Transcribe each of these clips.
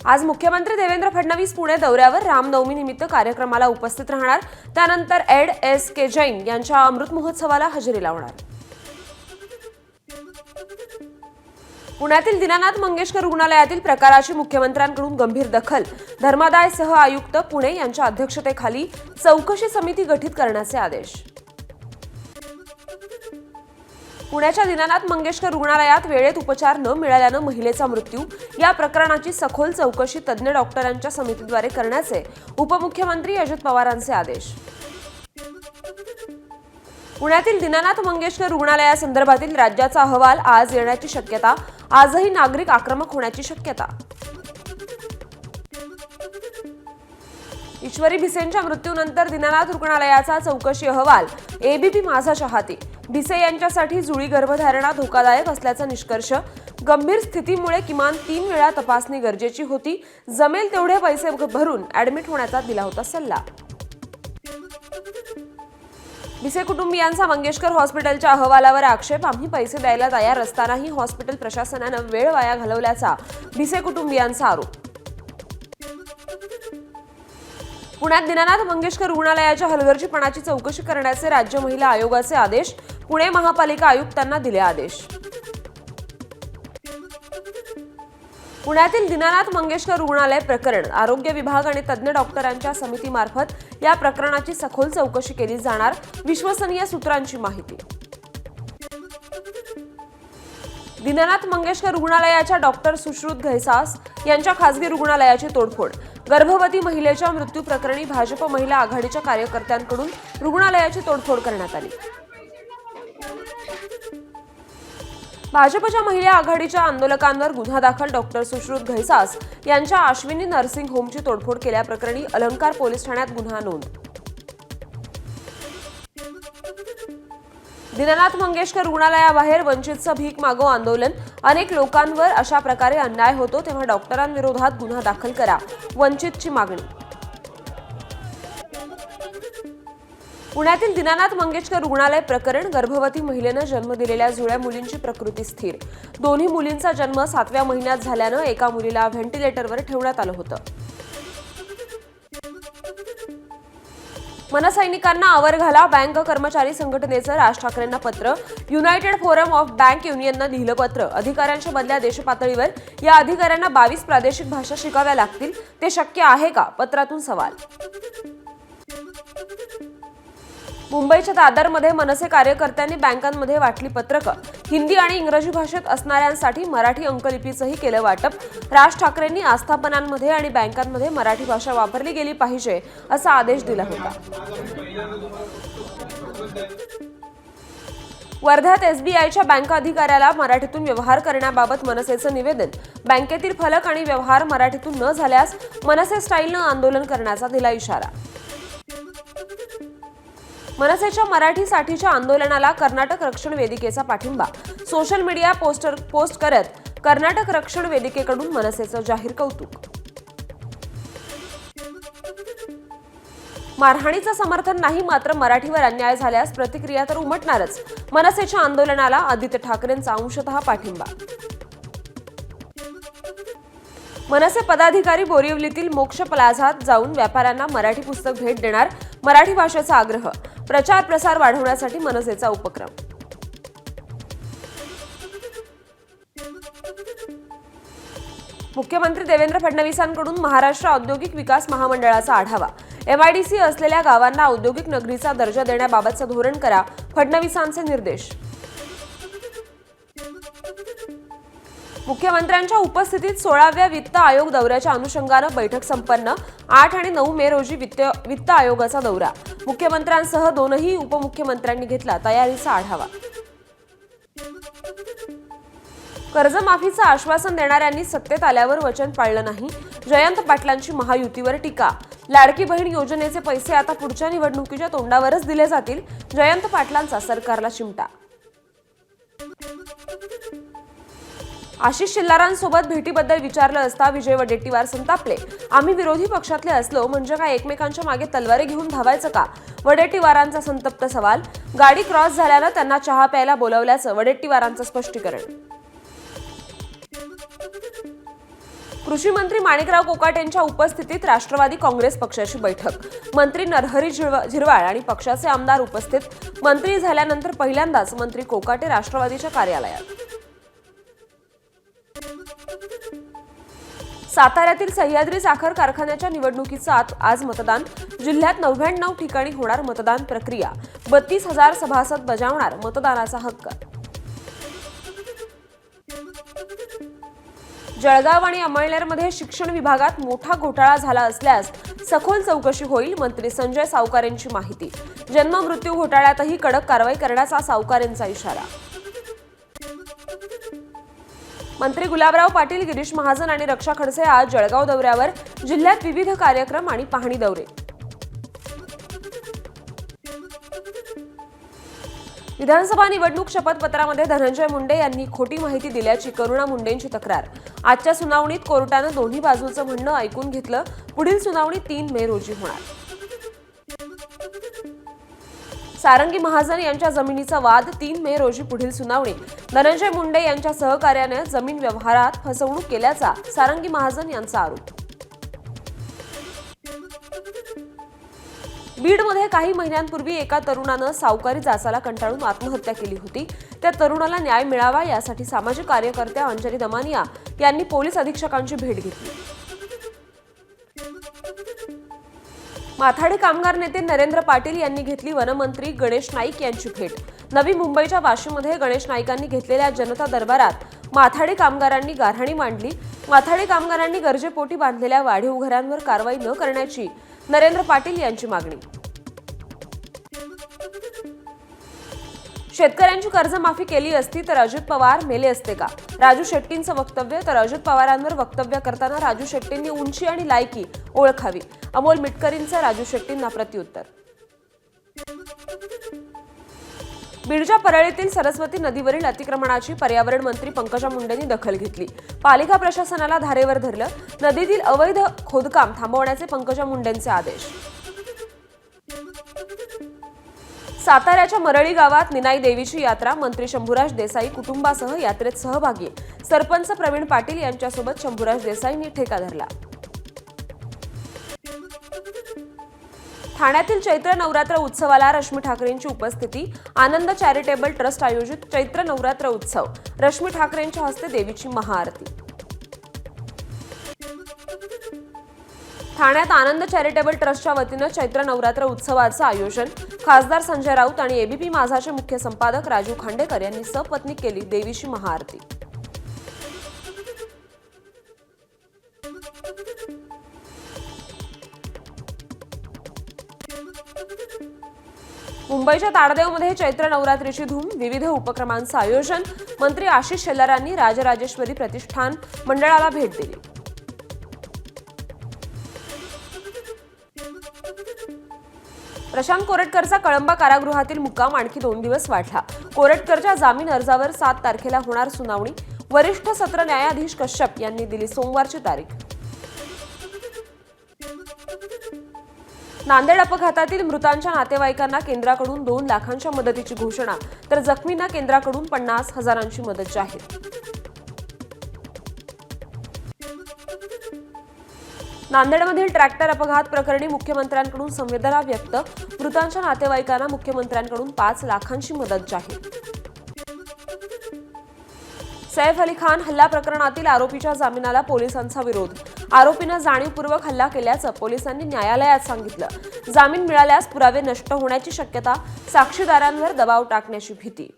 आज मुख्यमंत्री देवेंद्र फडणवीस पुणे दौऱ्यावर रामनवमी निमित्त कार्यक्रमाला उपस्थित राहणार। त्यानंतर एड एस के जैन यांच्या अमृत महोत्सवाला हजेरी लावणार। पुण्यातील दीनानाथ मंगेशकर रुग्णालयातील प्रकाराची मुख्यमंत्र्यांकडून गंभीर दखल। धर्मादाय सह आयुक्त पुणे यांच्या अध्यक्षतेखाली चौकशी समिती गठीत करण्याचे आदेश। पुण्याच्या दीनानाथ मंगेशकर रुग्णालयात वेळेत उपचार न मिळाल्याने महिलेचा मृत्यू। या प्रकरणाची सखोल चौकशी तज्ञ डॉक्टरांच्या समितीद्वारे करण्याचे उपमुख्यमंत्री अजित पवारांचे आदेश। पुण्यातील दीनानाथ मंगेशकर रुग्णालयासंदर्भातील राज्याचा अहवाल आज येण्याची शक्यता। आजही नागरिक आक्रमक होण्याची शक्यता। ईश्वरी भिसेंच्या मृत्यूनंतर दीनानाथ रुग्णालयाचा चौकशी अहवाल। एबीपी माझा चाहती। भिसे यांच्यासाठी जुळी गर्भधारणा धोकादायक असल्याचा निष्कर्ष। गंभीर स्थितीमुळे किमान 3 वेळा तपासणी गरजेची होती। जमेल तेवढे पैसे भरून ऍडमिट होण्याचा दिला होता सल्ला। भिसे कुटुंबियांचा मंगेशकर हॉस्पिटलच्या अहवालावर आक्षेप। आम्ही पैसे द्यायला तयार असतानाही हॉस्पिटल प्रशासनाने वेळ वाया घालवल्याचा भिसे कुटुंबियांचा आरोप। पुण्यात दीनानाथ मंगेशकर रुग्णालयाच्या हलगर्जीपणाची चौकशी करण्याचे राज्य महिला आयोगाचे आदेश। पुणे महापालिका आयुक्तांना दिले आदेश। पुण्यातील दीनानाथ मंगेशकर रुग्णालय प्रकरण आरोग्य विभाग आणि तज्ञ डॉक्टरांच्या समितीमार्फत या प्रकरणाची सखोल चौकशी केली जाणार। विश्वसनीय सूत्रांची माहिती। दीनानाथ मंगेशकर रुग्णालयाच्या डॉक्टर सुश्रुत घैसास यांच्या खासगी रुग्णालयाची तोडफोड। गर्भवती महिलेच्या मृत्यू प्रकरणी भाजप महिला आघाडीच्या कार्यकर्त्यांकडून रुग्णालयाची तोडफोड करण्यात आली। भाजपच्या महिला आघाडीच्या आंदोलकांवर गुन्हा दाखल। डॉक्टर सुश्रुत घैसास यांच्या अश्विनी नर्सिंग होमची तोडफोड केल्याप्रकरणी अलंकार पोलीस ठाण्यात गुन्हा नोंद। दीनानाथ मंगेशकर रुग्णालयाबाहेर वंचितचं भीक मागो आंदोलन। अनेक लोकांवर अशा प्रकारे अन्याय होतो तेव्हा डॉक्टरांविरोधात गुन्हा दाखल करा, वंचितची मागणी। पुण्यातील दीनानाथ मंगेशकर रुग्णालय प्रकरण गर्भवती महिलेनं जन्म दिलेल्या जुळ्या मुलींची प्रकृती स्थिर। दोन्ही मुलींचा जन्म 7व्या महिन्यात झाल्यानं एका मुलीला व्हेंटिलेटरवर ठेवण्यात आलं होतं। मनसैनिकांना आवर घाला। बँक कर्मचारी संघटनेचं राज ठाकरेंना पत्र। युनायटेड फोरम ऑफ बँक युनियननं लिहिलं पत्र। अधिकाऱ्यांच्या बदल्या देशपातळीवर। या अधिकाऱ्यांना 22 प्रादेशिक भाषा शिकाव्या लागतील। ते शक्य आहे का? पत्रातून सवाल। मुंबईच्या दादरमध्ये मनसे कार्यकर्त्यांनी बँकांमध्ये वाटली पत्रकं। हिंदी आणि इंग्रजी भाषेत असणाऱ्यांसाठी मराठी अंकलिपीचंही केलं वाटप। राज ठाकरेंनी आस्थापनांमध्ये आणि बँकांमध्ये मराठी भाषा वापरली गेली पाहिजे असा आदेश दिला होता। वर्ध्यात एसबीआयच्या बँक अधिकाऱ्याला मराठीतून व्यवहार करण्याबाबत मनसेचं निवेदन। बँकेतील फलक आणि व्यवहार मराठीतून न झाल्यास मनसे स्टाईलनं आंदोलन करण्याचा दिला इशारा। मनसेच्या मराठीसाठीच्या आंदोलनाला कर्नाटक रक्षण वेदिकेचा पाठिंबा। सोशल मीडिया पोस्ट करत कर्नाटक रक्षण वेदिकेकडून मनसेचं जाहीर कौतुक। मारहाणीचं समर्थन नाही, मात्र मराठीवर अन्याय झाल्यास प्रतिक्रिया तर उमटणारच। मनसेच्या आंदोलनाला आदित्य ठाकरेंचा अंशतः पाठिंबा। मनसे पदाधिकारी बोरिवलीतील मोक्ष प्लाझात जाऊन व्यापाऱ्यांना मराठी पुस्तक भेट देणार। मराठी भाषेचा आग्रह। प्रचार प्रसार वाढवण्यासाठी मनसेचा उपक्रम। मुख्यमंत्री देवेंद्र फडणवीसांकडून महाराष्ट्र औद्योगिक विकास महामंडळाचा आढावा। एमआयडीसी असलेल्या गावांना औद्योगिक नगरीचा दर्जा देण्याबाबतचं धोरण करा, फडणवीसांचे निर्देश। मुख्यमंत्र्यांच्या उपस्थितीत 16व्या वित्त आयोग दौऱ्याच्या अनुषंगानं बैठक संपन्न। 8 आणि 9 मे रोजी वित्त आयोगाचा दौरा। मुख्यमंत्र्यांसह दोनही उपमुख्यमंत्र्यांनी घेतला तयारीचा आढावा। कर्जमाफीचं आश्वासन देणाऱ्यांनी सत्तेत आल्यावर वचन पाळलं नाही। जयंत पाटलांची महायुतीवर टीका। लाडकी बहीण योजनेचे पैसे आता पुढच्या निवडणुकीच्या तोंडावरच दिले जातील। जयंत पाटलांचा सरकारला चिमटा। आशिष शिल्लारांसोबत भेटीबद्दल विचारलं असता विजय वडेट्टीवार संतापले। आम्ही विरोधी पक्षातले असलो म्हणजे काय एकमेकांच्या मागे तलवारी घेऊन धावायचं का? वडेट्टीवारांचा संतप्त सवाल। गाडी क्रॉस झाल्यानं त्यांना चहा प्यायला बोलावल्याचं वडेट्टीवारांचं स्पष्टीकरण। कृषी मंत्री माणिकराव कोकाटे यांच्या उपस्थितीत राष्ट्रवादी काँग्रेस पक्षाची बैठक. मंत्री नरहरी झिरवाळ आणि पक्षाचे आमदार उपस्थित. मंत्री झाल्यानंतर पहिल्यांदाच मंत्री कोकाटे राष्ट्रवादीच्या कार्यालयात. साताऱ्यातील सह्याद्री साखर कारखान्याच्या निवडणुकीचं आज मतदान. जिल्ह्यात 99 ठिकाणी होणार मतदान प्रक्रिया. 32,000 सभासद बजावणार मतदानाचा हक्क. जळगाव आणि अमळनेरमध्ये शिक्षण विभागात मोठा घोटाळा झाला असल्यास सखोल चौकशी होईल. मंत्री संजय सावकार यांची माहिती. जन्म मृत्यू घोटाळ्यातही कडक कारवाई करण्याचा सावकारांचा इशारा. मंत्री गुलाबराव पाटील, गिरीश महाजन आणि रक्षा खडसे आज जळगाव दौऱ्यावर. जिल्ह्यात विविध कार्यक्रम आणि पाहणी दौरे. विधानसभा निवडणूक शपथपत्रामध्ये धनंजय मुंडे यांनी खोटी माहिती दिल्याची करुणा मुंडेंची तक्रार. आजच्या सुनावणीत कोर्टानं दोन्ही बाजूचं म्हणणं ऐकून घेतलं. पुढील सुनावणी 3 मे रोजी होणार. सारंगी महाजन यांच्या जमिनीचा वाद 3 मे रोजी पुढील सुनावणी. धनंजय मुंडे यांच्या सहकार्याने जमीन व्यवहारात फसवणूक केल्याचा सारंगी महाजन यांचा आरोप. बीडमध्ये काही महिन्यांपूर्वी एका तरुणानं सावकारी जाचाला कंटाळून आत्महत्या केली होती. त्या तरुणाला न्याय मिळावा यासाठी सामाजिक कार्यकर्त्या अंजली दमानिया यांनी पोलीस अधीक्षकांची भेट घेतली. माथाडी कामगार नेते नरेंद्र पाटील यांनी घेतली वनमंत्री गणेश नाईक यांची भेट. नवी मुंबईच्या वाशीमध्ये गणेश नाईकांनी घेतलेल्या जनता दरबारात माथाडी कामगारांनी गाऱ्हाणी मांडली. माथाडी कामगारांनी गरजेपोटी बांधलेल्या वाढीव घरांवर कारवाई न करण्याची नरेंद्र पाटील यांची मागणी. शेतकऱ्यांची कर्जमाफी केली असती तर अजित पवार मेले असते का? राजू शेट्टींचं वक्तव्य. तर अजित पवारांवर वक्तव्य करताना राजू शेट्टींनी उंची आणि लायकी ओळखावी. अमोल मिटकरींचं राजू शेट्टींना प्रत्युत्तर. बीडच्या परळीतील सरस्वती नदीवरील अतिक्रमणाची पर्यावरण मंत्री पंकजा मुंडेंनी दखल घेतली. पालिका प्रशासनाला धारेवर धरलं. नदीतील अवैध खोदकाम थांबवण्याचे पंकजा मुंडेंचे आदेश. साताऱ्याच्या मरळी गावात निनाई देवीची यात्रा. मंत्री शंभूराज देसाई कुटुंबासह यात्रेत सहभागी. सरपंच प्रवीण पाटील यांच्यासोबत शंभूराज देसाईंनी ठेका धरला. ठाण्यातील चैत्र नवरात्र उत्सवाला रश्मी ठाकरेंची उपस्थिती. आनंद चॅरिटेबल ट्रस्ट आयोजित चैत्र नवरात्र उत्सव. रश्मी ठाकरेंच्या हस्ते देवीची महाआरती. ठाण्यात आनंद चॅरिटेबल ट्रस्टच्या वतीनं चैत्र नवरात्र उत्सवाचं आयोजन. खासदार संजय राऊत आणि एबीपी माझाचे मुख्य संपादक राजू खांडेकर यांनी सपत्नीक केली देवीची महाआरती. मुंबईच्या ताडदेवमध्ये चैत्र नवरात्रीची धूम. विविध उपक्रमांचं आयोजन. मंत्री आशिष शेलारांनी राजराजेश्वरी प्रतिष्ठान मंडळाला भेट दिली. प्रशांत कोरटकरचा कळंबा कारागृहातील मुक्काम आणखी 2 दिवस वाढला. कोरटकरच्या जामीन अर्जावर 7 तारखेला होणार सुनावणी. वरिष्ठ सत्र न्यायाधीश कश्यप यांनी दिली सोमवारची तारीख. नांदेड अपघातातील मृतांच्या नातेवाईकांना केंद्राकडून 2 लाखांच्या मदतीची घोषणा. तर जखमींना केंद्राकडून 50,000ची मदत जाहीर. नांदेडमधील ट्रॅक्टर अपघात प्रकरणी मुख्यमंत्र्यांकडून संवेदना व्यक्त. मृतांच्या नातेवाईकांना मुख्यमंत्र्यांकडून 5 लाखांची मदत जाहीर. सैफ अली खान हल्ला प्रकरणातील आरोपीच्या जामिनाला पोलिसांचा विरोध. आरोपीनं जाणीवपूर्वक हल्ला केल्याचं पोलिसांनी न्यायालयात सांगितलं. जामीन मिळाल्यास पुरावे नष्ट होण्याची शक्यता. साक्षीदारांवर दबाव टाकण्याची भीती.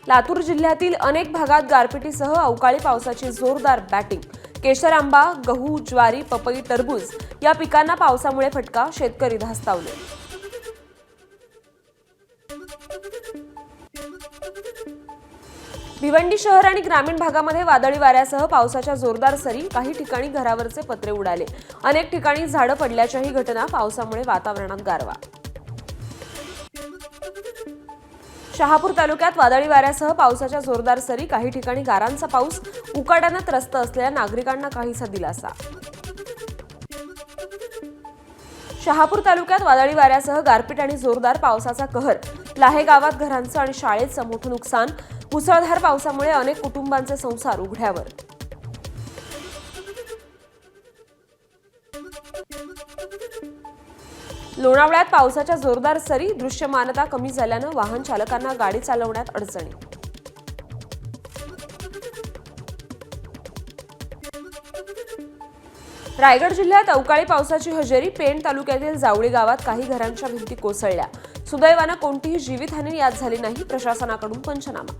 लातूर जिल्ह्यातील अनेक भागात गारपिटीसह अवकाळी पावसाची जोरदार बॅटिंग. केशर आंबा, गहू, ज्वारी, पपई, टरबूज या पिकांना पावसामुळे फटका. शेतकरी धास्तावले. भिवंडी शहर आणि ग्रामीण भागामध्ये वादळी वाऱ्यासह पावसाच्या जोरदार सरी. काही ठिकाणी घरावरचे पत्रे उडाले. अनेक ठिकाणी झाडं पडल्याच्याही घटना. पावसामुळे वातावरणात गारवा. शहापूर तालुक्यात वादळी वाऱ्यासह पावसाच्या जोरदार सरी. काही ठिकाणी गारांचा पाऊस. उकाड्यानं त्रस्त असलेल्या नागरिकांना काहीसा दिलासा. शहापूर तालुक्यात वादळी वाऱ्यासह गारपीट आणि जोरदार पावसाचा कहर. लाहे गावात घरांचं आणि शाळेचं मोठं नुकसान. मुसळधार पावसामुळे अनेक कुटुंबांचे संसार उघड्यावर. लोणावळ्यात पावसाच्या जोरदार सरी, दृश्यमानता कमी झाल्यानं वाहन चालकांना गाडी चालवण्यात अडचणी. रायगड जिल्ह्यात अवकाळी पावसाची हजेरी, पेण तालुक्यातील जावळी गावात काही घरांच्या भिंती कोसळल्या. सुदैवानं कोणतीही जीवितहानी यात झाली नाही. प्रशासनाकडून पंचनामा.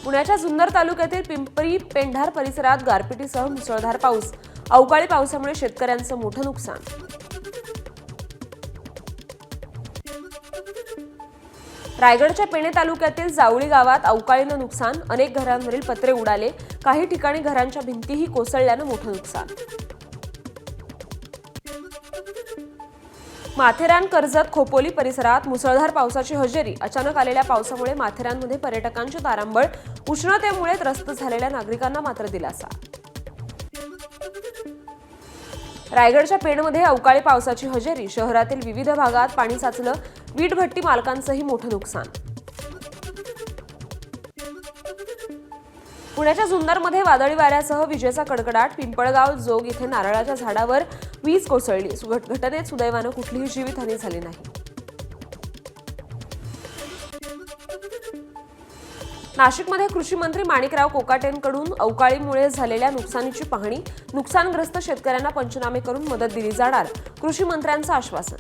पुण्याच्या जुन्नर तालुक्यातील पिंपरी पेंढार परिसरात गारपिटीसह मुसळधार पाऊस. अवकाळी पावसामुळे शेतकऱ्यांचं मोठं नुकसान. रायगडच्या पेणे तालुक्यातील जावळी गावात अवकाळीनं नुकसान. अनेक घरांवरील पत्रे उडाले. काही ठिकाणी घरांच्या भिंतीही कोसळल्यानं मोठं नुकसान. माथेरान, कर्जत, खोपोली परिसरात मुसळधार पावसाची हजेरी. अचानक आलेल्या पावसामुळे माथेरानमध्ये पर्यटकांची तारांबळ. उष्णतेमुळे त्रस्त झालेल्या नागरिकांना मात्र दिलासा. रायगडच्या पेणमध्ये अवकाळी पावसाची हजेरी. शहरातील विविध भागात पाणी साचलं. वीटभट्टी मालकांचंही मोठं नुकसान. पुण्याच्या जुन्नरमध्ये वादळी वाऱ्यासह विजेचा कडकडाट. पिंपळगाव जोग इथे नारळाच्या झाडावर वीज कोसळली. घटनेत सुदैवानं कुठलीही जीवितहानी झाली नाही. नाशिकमध्ये कृषी मंत्री माणिकराव कोकाटेंकडून अवकाळीमुळे झालेल्या नुकसानीची पाहणी. नुकसानग्रस्त शेतकऱ्यांना पंचनामे करून मदत दिली जाणार. कृषी मंत्र्यांचं आश्वासन.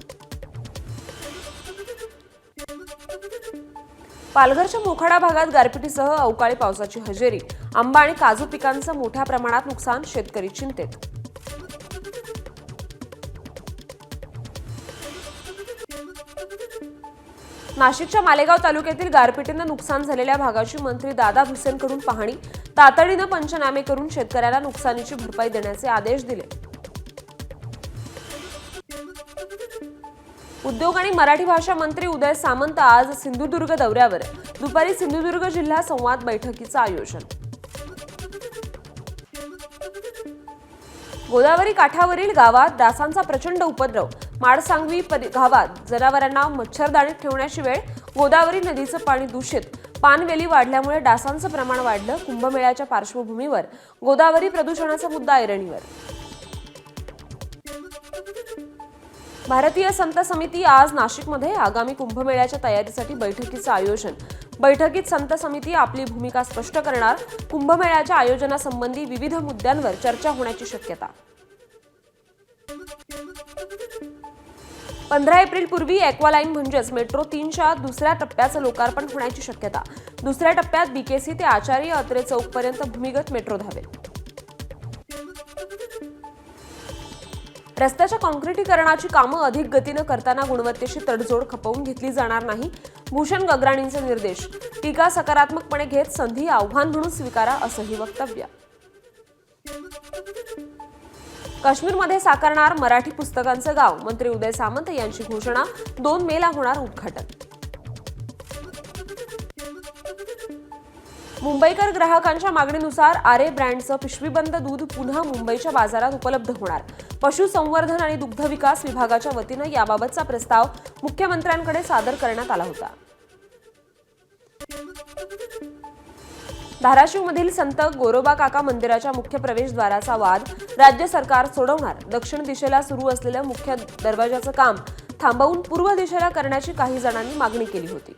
पालघरच्या मोखाडा भागात गारपिटीसह अवकाळी पावसाची हजेरी. आंबा आणि काजू पिकांचं मोठ्या प्रमाणात नुकसान. शेतकरी चिंतेत. नाशिकच्या मालेगाव तालुक्यातील गारपिटीनं नुकसान झालेल्या भागाची मंत्री दादा भुसेंकडून पाहणी. तातडीनं पंचनामे करून शेतकऱ्याला नुकसानीची भरपाई देण्याचे आदेश दिले. उद्योग आणि मराठी भाषा मंत्री उदय सामंत आज सिंधुदुर्ग दौऱ्यावर. दुपारी सिंधुदुर्ग जिल्हा संवाद बैठकीचं आयोजन. गोदावरी काठावरील गावात डासांचा प्रचंड उपद्रव. माडसांगवी गावात जनावरांना मच्छरदाणीत ठेवण्याची वेळ. गोदावरी नदीचं पाणी दूषित. पानवेली वाढल्यामुळे डासांचं प्रमाण वाढलं. कुंभमेळ्याच्या पार्श्वभूमीवर गोदावरी प्रदूषणाचा मुद्दा ऐरणीवर. भारतीय संत समिती आज नाशिकमध्ये. आगामी कुंभमेळ्याच्या तयारीसाठी बैठकीचं आयोजन. बैठकीत संत समिती आपली भूमिका स्पष्ट करणार. कुंभमेळ्याच्या आयोजनासंबंधी विविध मुद्द्यांवर चर्चा होण्याची शक्यता. 15 एप्रिलपूर्वी ॲक्वालाईन म्हणजेच मेट्रो 3च्या दुसऱ्या टप्प्याचं लोकार्पण होण्याची शक्यता. दुसऱ्या टप्प्यात बीकेसी ते आचार्य अत्रे चौकपर्यंत भूमिगत मेट्रो धावेल. रस्त्याच्या काँक्रिटीकरणाची कामं अधिक गतीनं करताना गुणवत्तेची तडजोड खपवून घेतली जाणार नाही. भूषण गगराणींचे निर्देश. टीका सकारात्मकपणे घेत संधी आव्हान म्हणून स्वीकारा, असंही वक्तव्य. काश्मीरमध्ये साकारणार मराठी पुस्तकांचं गाव. मंत्री उदय सामंत यांची घोषणा. 2 मेला होणार उद्घाटन. मुंबईकर ग्राहकांच्या मागणीनुसार आरे ब्रँडचं पिशवीबंद दूध पुन्हा मुंबईच्या बाजारात उपलब्ध होणार. पशुसंवर्धन आणि दुग्ध विकास विभागाच्या वतीनं याबाबतचा प्रस्ताव मुख्यमंत्र्यांकडे सादर करण्यात आला होता. धाराशिवमधील संत गोरोबा काका मंदिराच्या मुख्य प्रवेशद्वाराचा वाद राज्य सरकार सोडवणार. दक्षिण दिशेला सुरू असलेलं मुख्य दरवाजाचं काम थांबवून पूर्व दिशेला करण्याची काही जणांनी मागणी केली होती.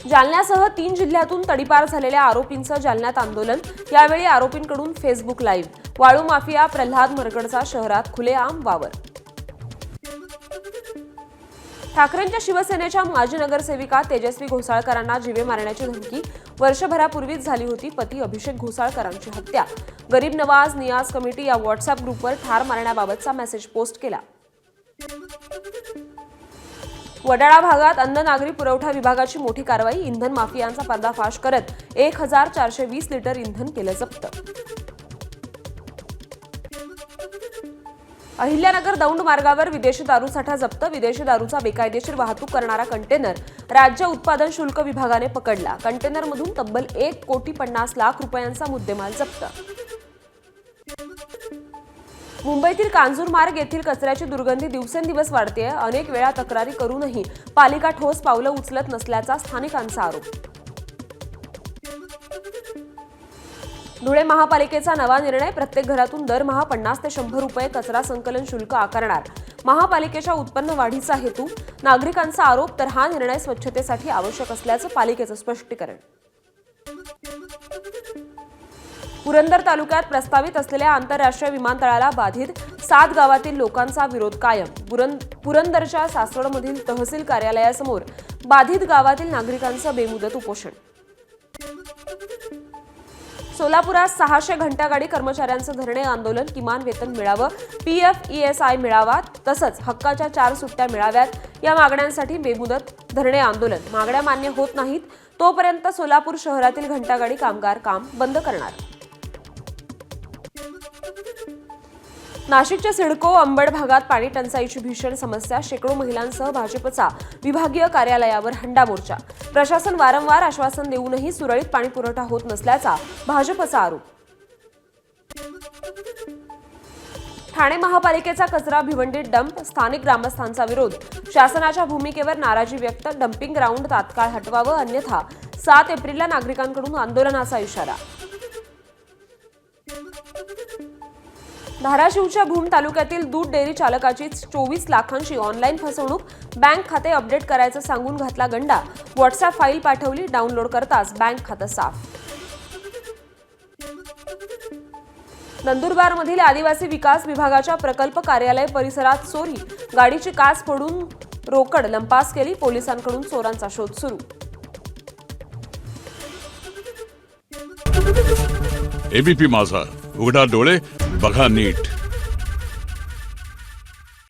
जालन्यासह 3 जिल्ह्यातून तडीपार झालेल्या आरोपींचं जालन्यात आंदोलन. यावेळी आरोपींकडून फेसबुक लाईव्ह. वाळू माफिया प्रल्हाद मरकडचा शहरात खुलेआम वावर. ठाकरेंच्या शिवसेनेच्या माजी नगरसेविका तेजस्वी घोसाळकरांना जीवे मारण्याची धमकी. वर्षभरापूर्वीच झाली होती पती अभिषेक घोसाळकरांची हत्या. गरीब नवाज नियाज कमिटी या व्हॉट्सअप ग्रुपवर ठार मारण्याबाबतचा मेसेज पोस्ट केला. वडाळा भागात अन्न नागरी पुरवठा विभागाची मोठी कारवाई. इंधन माफियांचा पर्दाफाश करत 1420 लिटर इंधन केलं जप्त. अहिल्यानगर दौंड मार्गावर विदेशी दारूसाठा जप्त. विदेशी दारूचा बेकायदेशीर वाहतूक करणारा कंटेनर राज्य उत्पादन शुल्क विभागाने पकडला. कंटेनरमधून तब्बल 1,50,00,000 रुपयांचा मुद्देमाल जप्त. मुंबईतील कांजूरमार्ग येथील कचऱ्याची दुर्गंधी दिवसेंदिवस वाढतेय. अनेक वेळा तक्रारी करूनही पालिका ठोस पावलं उचलत नसल्याचा स्थानिकांचा आरोप. धुळे महापालिकेचा नवा निर्णय. प्रत्येक घरातून दरमहा 50 ते 100 रुपये कचरा संकलन शुल्क आकारणार. महापालिकेच्या उत्पन्न वाढीचा हेतू. नागरिकांचा आरोप. तर हा निर्णय स्वच्छतेसाठी आवश्यक असल्याचं पालिकेचं स्पष्टीकरण. पुरंदर तालुक्यात प्रस्तावित असलेल्या आंतरराष्ट्रीय विमानतळाला बाधित. 7 गावातील लोकांचा विरोध कायम. पुरंदरच्या सासवडमधील तहसील कार्यालयासमोर बाधित गावातील नागरिकांचं बेमुदत उपोषण. सोलापुरात 600 घंटागाडी कर्मचाऱ्यांचं धरणे आंदोलन. किमान वेतन मिळावं, PF ESI मिळावा, तसंच हक्काच्या 4 सुट्ट्या मिळाव्यात या मागण्यांसाठी बेमुदत धरणे आंदोलन. मागण्या मान्य होत नाहीत तोपर्यंत सोलापूर शहरातील घंटागाडी कामगार काम बंद करणार. नाशिकच्या सिडको अंबड भागात पाणी टंचाईची भीषण समस्या. शेकडो महिलांसह भाजपचा विभागीय कार्यालयावर हंडा मोर्चा. प्रशासन वारंवार आश्वासन देऊनही सुरळीत पाणी पुरवठा होत नसल्याचा भाजपचा आरोप. ठाणे महापालिकेचा कचरा भिवंडीत डंप. स्थानिक ग्रामस्थांचा विरोध. शासनाच्या भूमिकेवर नाराजी व्यक्त. डम्पिंग ग्राउंड तात्काळ हटवावं, अन्यथा 7 एप्रिलला नागरिकांकडून आंदोलनाचा इशारा. धाराशिवच्या भूम तालुक्यातील दूध डेअरी चालकाची 24 लाखांची ऑनलाईन फसवणूक. बँक खाते अपडेट करायचं सांगून घातला गंडा. व्हॉट्सअप फाईल पाठवली, डाउनलोड करताच बँक खातं साफ. नंदुरबारमधील आदिवासी विकास विभागाच्या प्रकल्प कार्यालय परिसरात चोरी. गाडीची काच फोडून रोकड लंपास केली. पोलिसांकडून चोरांचा शोध सुरू. ABP माझा, उघडा डोळे बघा नीट.